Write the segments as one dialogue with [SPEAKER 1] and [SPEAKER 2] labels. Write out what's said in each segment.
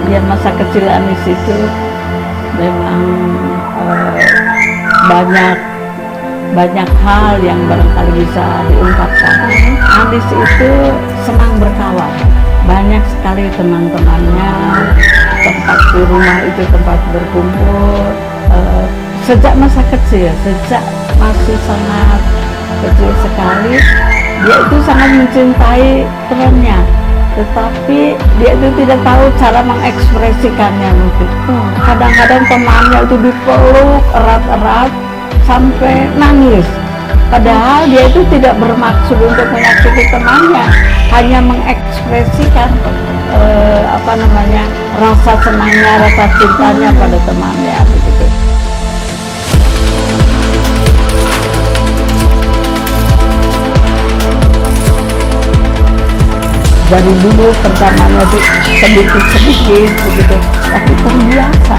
[SPEAKER 1] Ya, masa kecil Anis itu memang banyak banyak hal yang barangkali bisa diungkapkan. Anis itu senang berkawan, banyak sekali teman-temannya, tempat di rumah itu tempat berkumpul. Sejak masa kecil, sejak masih sangat kecil sekali, dia itu sangat mencintai temannya, tetapi dia itu tidak tahu cara mengekspresikannya mungkin. Kadang-kadang temannya itu dipeluk erat-erat sampai nangis, padahal dia itu tidak bermaksud untuk menyakiti temannya, hanya mengekspresikan rasa senangnya, rasa cintanya pada temannya begitu. Dari dulu pertamanya itu sedikit-sedikit begitu, tapi terbiasa.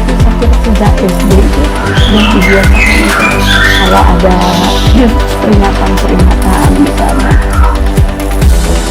[SPEAKER 1] Saya kira sejak SD itu masih biasa kalau ada peringatan misalnya.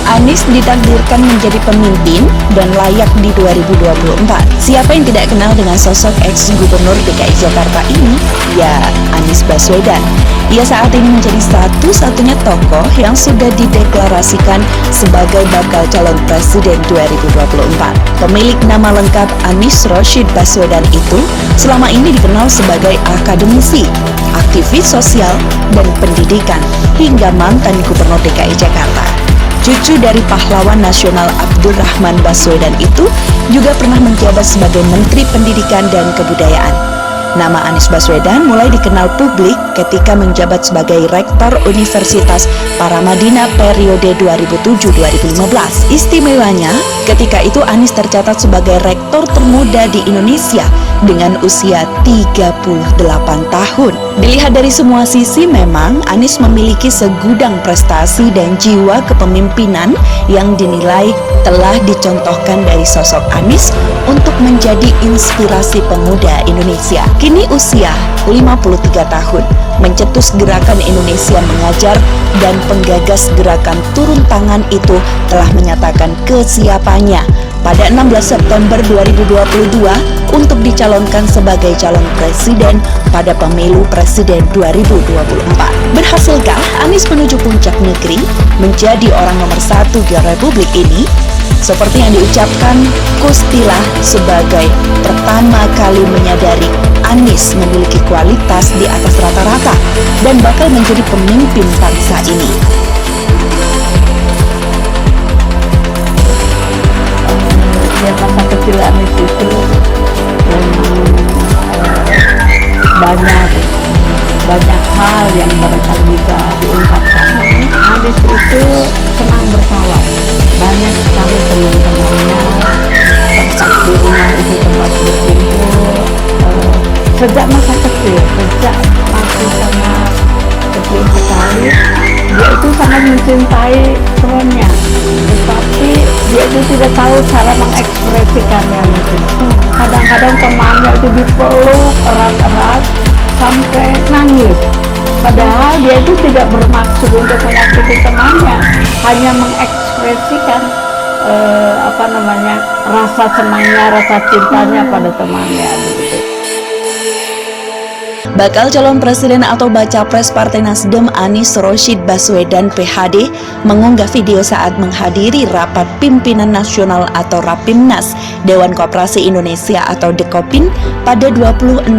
[SPEAKER 2] Anies ditakdirkan menjadi pemimpin dan layak di 2024. Siapa yang tidak kenal dengan sosok ex-gubernur DKI Jakarta ini? Ya, Anies Baswedan. Ia saat ini menjadi satu-satunya tokoh yang sudah dideklarasikan sebagai bakal calon presiden 2024. Pemilik nama lengkap Anies Rashid Baswedan itu selama ini dikenal sebagai akademisi, aktivis sosial, dan pendidikan, hingga mantan gubernur DKI Jakarta. Cucu dari pahlawan nasional Abdurrahman Baswedan itu juga pernah menjabat sebagai Menteri Pendidikan dan Kebudayaan. Nama Anies Baswedan mulai dikenal publik ketika menjabat sebagai Rektor Universitas Paramadina periode 2007-2015. Istimewanya, ketika itu Anies tercatat sebagai rektor termuda di Indonesia dengan usia 38 tahun. Dilihat dari semua sisi, memang Anies memiliki segudang prestasi dan jiwa kepemimpinan yang dinilai telah dicontohkan dari sosok Anies untuk menjadi inspirasi pemuda Indonesia. Kini usia 53 tahun, mencetus gerakan Indonesia Mengajar dan penggagas gerakan turun tangan itu telah menyatakan kesiapannya pada 16 September 2022 untuk dicalonkan sebagai calon presiden pada pemilu presiden 2024. Berhasilkah Anies menuju puncak negeri menjadi orang nomor 1 di Republik ini? Seperti yang diucapkan Kustilah sebagai pertama kali menyadari Anies memiliki kualitas di atas rata-rata dan bakal menjadi pemimpin bangsa ini.
[SPEAKER 1] Ya, masa kecil Anies itu memang banyak hal yang barangkali bisa diungkapkan. Anies itu senang berkawan, banyak sekali teman-temannya, tempat di rumah itu tempat berkumpul. Sejak masa kecil, sejak masih sangat kecil sekali, dia itu sangat mencintai temannya, tetapi dia itu tidak tahu cara mengekspresikannya mungkin. Kadang-kadang temannya itu dipeluk erat-erat sampai nangis, padahal dia itu tidak bermaksud untuk menyakiti temannya, hanya mengekspresikan rasa senangnya, rasa cintanya pada temannya begitu.
[SPEAKER 2] Bakal calon presiden atau baca pres Partai Nasdem Anies Rashid Baswedan PhD mengunggah video saat menghadiri rapat pimpinan nasional atau Rapimnas Dewan Koperasi Indonesia atau Dekopin pada 26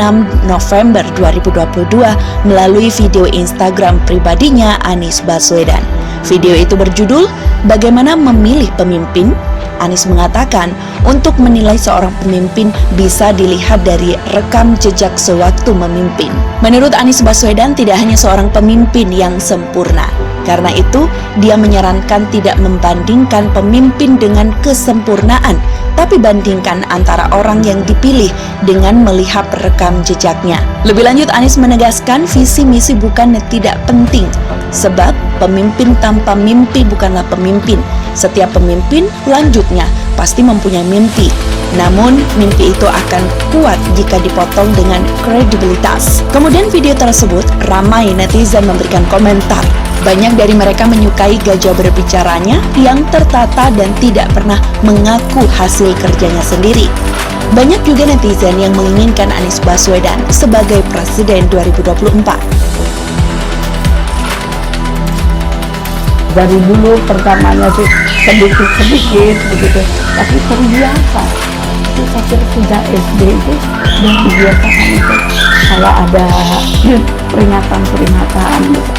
[SPEAKER 2] November 2022 melalui video Instagram pribadinya Anies Baswedan. Video itu berjudul "Bagaimana Memilih Pemimpin?". Anies mengatakan, untuk menilai seorang pemimpin bisa dilihat dari rekam jejak sewaktu memimpin. Menurut Anies Baswedan, tidak hanya seorang pemimpin yang sempurna. Karena itu, dia menyarankan tidak membandingkan pemimpin dengan kesempurnaan, tapi bandingkan antara orang yang dipilih dengan melihat rekam jejaknya. Lebih lanjut, Anies menegaskan visi misi bukan tidak penting, sebab pemimpin tanpa mimpi bukanlah pemimpin. Setiap pemimpin lanjutnya pasti mempunyai mimpi. Namun, mimpi itu akan kuat jika dipotong dengan kredibilitas. Kemudian video tersebut ramai netizen memberikan komentar. Banyak dari mereka menyukai gajah berbicaranya yang tertata dan tidak pernah mengaku hasil kerjanya sendiri. Banyak juga netizen yang menginginkan Anies Baswedan sebagai Presiden 2024.
[SPEAKER 1] Dari dulu pertamanya sih sedikit-sedikit begitu, tapi terbiasa. Itu saya kira sejak SD itu sudah dibiasakan itu kalau ada peringatan gitu.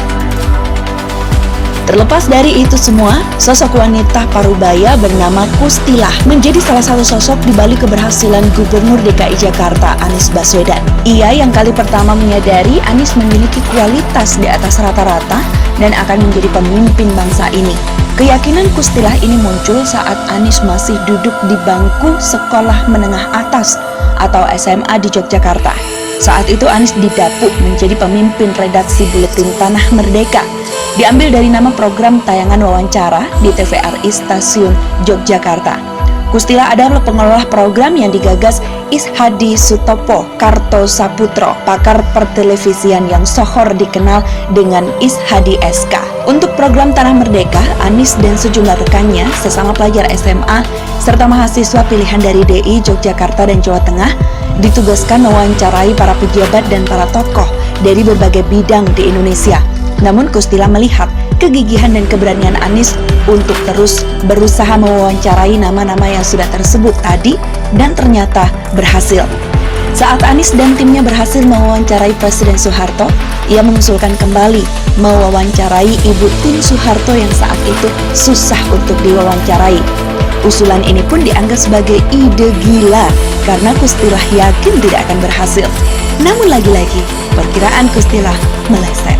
[SPEAKER 2] Terlepas dari itu semua, sosok wanita parubaya bernama Kustilah menjadi salah satu sosok di balik keberhasilan Gubernur DKI Jakarta Anies Baswedan. Ia yang kali pertama menyadari Anies memiliki kualitas di atas rata-rata dan akan menjadi pemimpin bangsa ini. Keyakinan Kustilah ini muncul saat Anies masih duduk di bangku sekolah menengah atas atau SMA di Yogyakarta. Saat itu Anies didapuk menjadi pemimpin redaksi Buletin Tanah Merdeka. Diambil dari nama program tayangan wawancara di TVRI Stasiun Yogyakarta. Kustilah adalah pengelola program yang digagas Ishadi Sutopo Kartosaputro, pakar pertelevisian yang sohor dikenal dengan Ishadi SK. Untuk program Tanah Merdeka, Anies dan sejumlah rekannya, sesama pelajar SMA, serta mahasiswa pilihan dari DI, Yogyakarta, dan Jawa Tengah, ditugaskan mewawancarai para pejabat dan para tokoh dari berbagai bidang di Indonesia. Namun Kustilah melihat kegigihan dan keberanian Anies untuk terus berusaha mewawancarai nama-nama yang sudah tersebut tadi dan ternyata berhasil. Saat Anies dan timnya berhasil mewawancarai Presiden Soeharto, ia mengusulkan kembali mewawancarai Ibu Tun Soeharto yang saat itu susah untuk diwawancarai. Usulan ini pun dianggap sebagai ide gila karena Kustilah yakin tidak akan berhasil. Namun lagi-lagi, perkiraan Kustilah meleset.